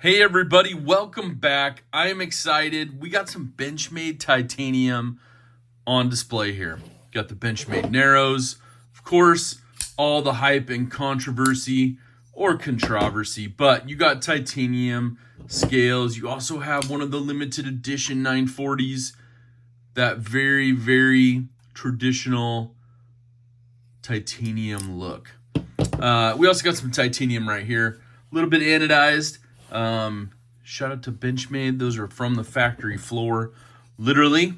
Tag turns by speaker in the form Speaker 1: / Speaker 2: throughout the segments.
Speaker 1: Hey everybody, welcome back. I am excited. We got some Benchmade titanium on display here. Got the Benchmade Narrows. Of course, all the hype and controversy or controversy, but you got titanium scales. You also have one of the limited edition 940s. That very, very traditional titanium look. We also got some titanium right here. A little bit anodized. Shout out to Benchmade. Those are from the factory floor, literally.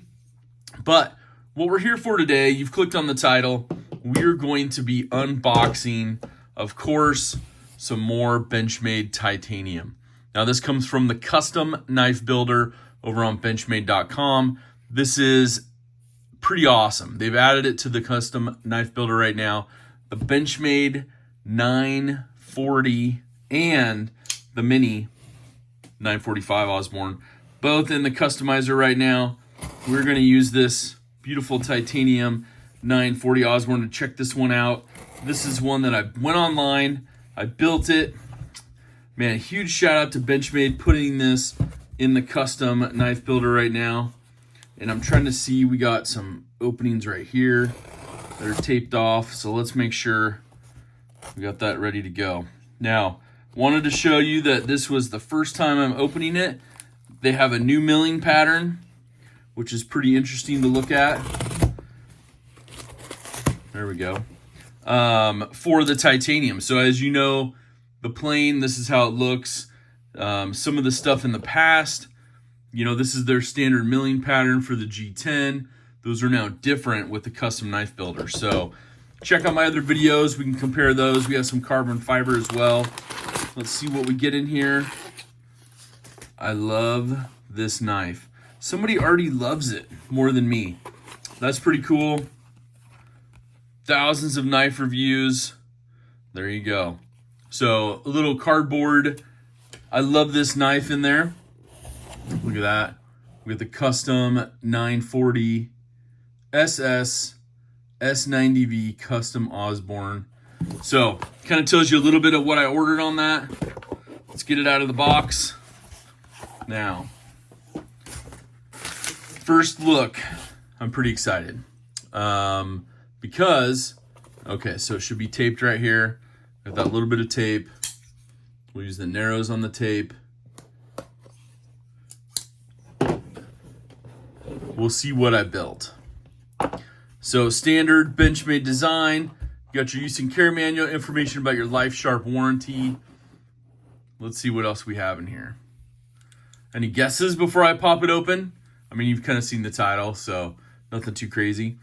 Speaker 1: But what we're here for today, you've clicked on the title. We're going to be unboxing, of course, some more Benchmade titanium. Now, this comes from the Custom Knife Builder over on Benchmade.com. This is pretty awesome. They've added it to the Custom Knife Builder right now. The Benchmade 940 and the Mini 945 Osborne, both in the customizer right now. We're going to use this beautiful titanium 940 Osborne to check this one out. This is one that I went online, I built it. Man, huge shout out to Benchmade putting this in the custom knife builder right now. And I'm trying to see, we got some openings right here that are taped off. So let's make sure we got that ready to go. Now, wanted to show you that this was the first time I'm opening it. They have a new milling pattern, which is pretty interesting to look at. There we go. For the titanium. So as you know, the plane, this is how it looks. Some of the stuff in the past, this is their standard milling pattern for the G10. Those are now different with the custom knife builder. So check out my other videos. We can compare those. We have some carbon fiber as well. Let's see what we get in here. I love this knife. Somebody already loves it more than me. That's pretty cool. Thousands of knife reviews. There you go. So a little cardboard. I love this knife in there. Look at that. We have the custom 940 SS S90V custom Osborne. So, kind of tells you a little bit of what I ordered on that. Let's get it out of the box. Now, first look, I'm pretty excited. Because, okay, so it should be taped right here. Got that little bit of tape. We'll use the Narrows on the tape. We'll see what I built. So, standard Benchmade design. You got your use and care manual, information about your Life Sharp warranty. Let's see what else we have in here. Any guesses before I pop it open? I mean, you've kind of seen the title, so nothing too crazy.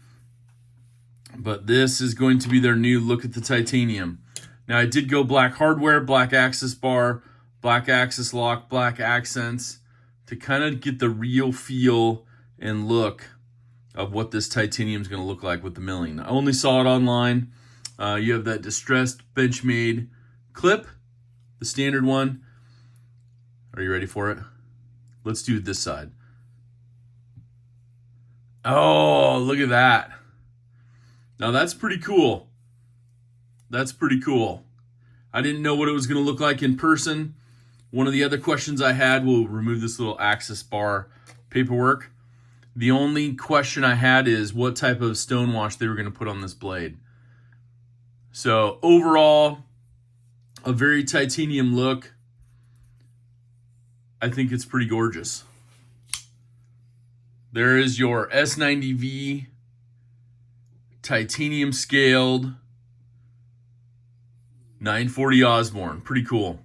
Speaker 1: But this is going to be their new look at the titanium. Now, I did go black hardware, black access bar, black access lock, black accents to kind of get the real feel and look of what this titanium is going to look like with the milling. I only saw it online. You have that distressed Benchmade clip, the standard one. Are you ready for it? Let's do this side. Oh, look at that. Now that's pretty cool. That's pretty cool. I didn't know what it was going to look like in person. One of the other questions I had, we'll remove this little access bar paperwork. The only question I had is what type of stonewash they were going to put on this blade. So overall, a very titanium look. I think it's pretty gorgeous. There is your S90V titanium scaled 940 Osborne. Pretty cool.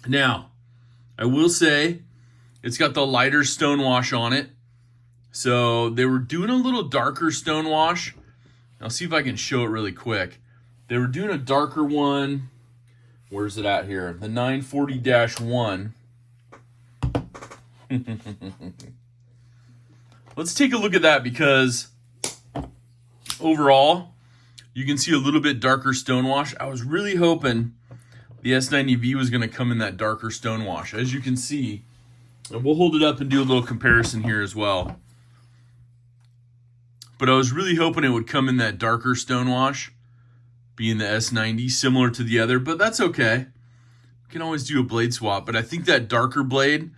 Speaker 1: Now, I will say it's got the lighter stonewash on it. So they were doing a little darker stonewash. I'll see if I can show it really quick. They were doing a darker one. Where's it at here? The 940-1. Let's take a look at that because overall, you can see a little bit darker stonewash. I was really hoping the S90V was going to come in that darker stonewash. As you can see, and we'll hold it up and do a little comparison here as well. But I was really hoping it would come in that darker stonewash, being the S90, similar to the other, but that's okay. can always do a blade swap, but I think that darker blade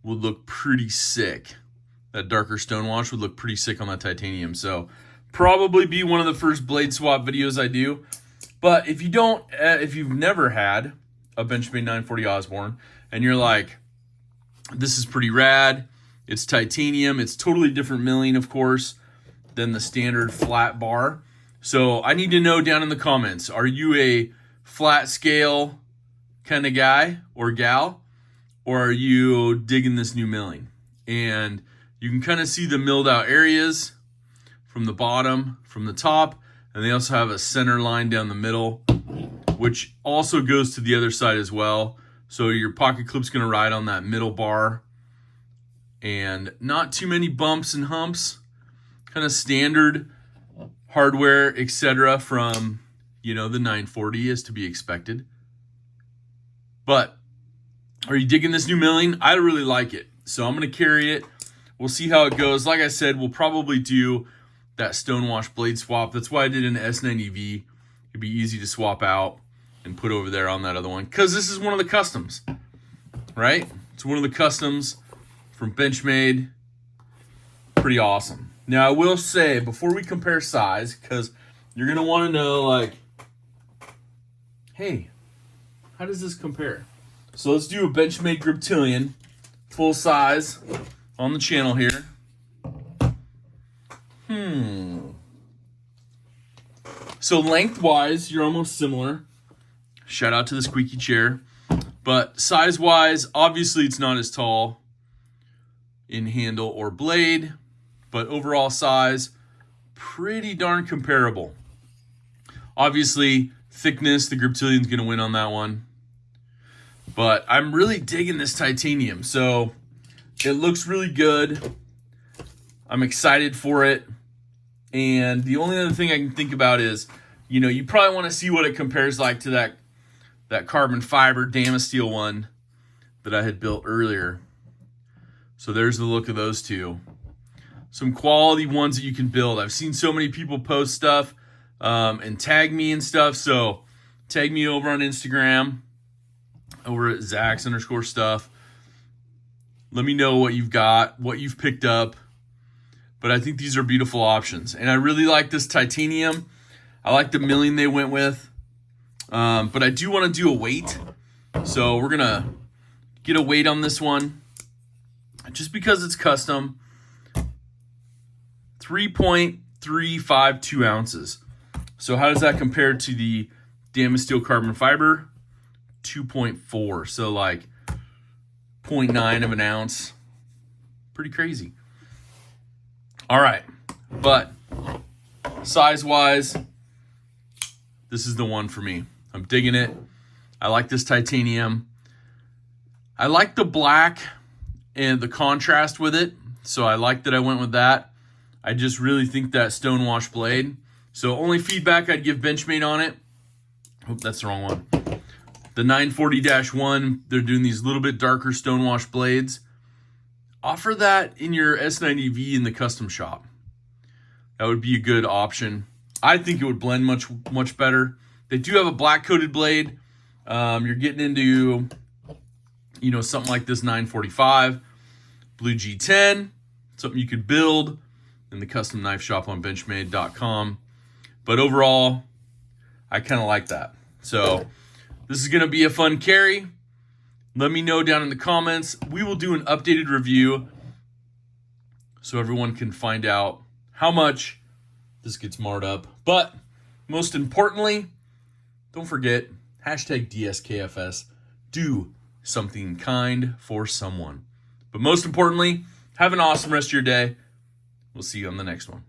Speaker 1: would look pretty sick. That darker stonewash would look pretty sick on that titanium. So probably be one of the first blade swap videos I do. But if you've never had a Benchmade 940 Osborne and you're like, this is pretty rad, it's titanium, it's totally different milling, of course, than the standard flat bar. So I need to know down in the comments, are you a flat scale kind of guy or gal, or are you digging this new milling? And you can kind of see the milled out areas from the bottom, from the top, and they also have a center line down the middle, which also goes to the other side as well. So your pocket clip's gonna ride on that middle bar, and not too many bumps and humps, kind of standard hardware, etc. from, the 940 is to be expected. But are you digging this new milling? I really like it. So I'm going to carry it. We'll see how it goes. Like I said, we'll probably do that stonewash blade swap. That's why I did an S90V. It'd be easy to swap out and put over there on that other one, because this is one of the customs, right? It's one of the customs from Benchmade. Pretty awesome. Now, I will say, before we compare size, because you're going to want to know, like, hey, how does this compare? So let's do a Benchmade Griptilian, full size, on the channel here. So lengthwise, you're almost similar. Shout out to the squeaky chair. But size-wise, obviously it's not as tall in handle or blade, but overall size, pretty darn comparable. Obviously, thickness, the Griptilian's going to win on that one. But I'm really digging this titanium, so it looks really good. I'm excited for it. And the only other thing I can think about is, you probably want to see what it compares like to that carbon fiber Damasteel one that I had built earlier. So there's the look of those two. Some quality ones that you can build. I've seen so many people post stuff and tag me and stuff. So tag me over on Instagram, over at Zax_stuff. Let me know what you've got, what you've picked up. But I think these are beautiful options. And I really like this titanium. I like the milling they went with. But I do want to do a weight. So we're going to get a weight on this one. Just because it's custom. 3.352 ounces. So how does that compare to the Damasteel carbon fiber? 2.4. So like 0.9 of an ounce. Pretty crazy. All right. But size-wise, this is the one for me. I'm digging it. I like this titanium. I like the black and the contrast with it. So I like that I went with that. I just really think that stonewash blade. So only feedback I'd give Benchmade on it. Oh, that's the wrong one. The 940-1, they're doing these little bit darker stonewash blades. Offer that in your S90V in the custom shop. That would be a good option. I think it would blend much, much better. They do have a black coated blade. You're getting into, something like this 945. Blue G10, something you could build in the custom knife shop on benchmade.com. But overall, I kind of like that. So this is going to be a fun carry. Let me know down in the comments. We will do an updated review so everyone can find out how much this gets marred up. But most importantly, don't forget, #DSKFS. Do something kind for someone. But most importantly, have an awesome rest of your day. We'll see you on the next one.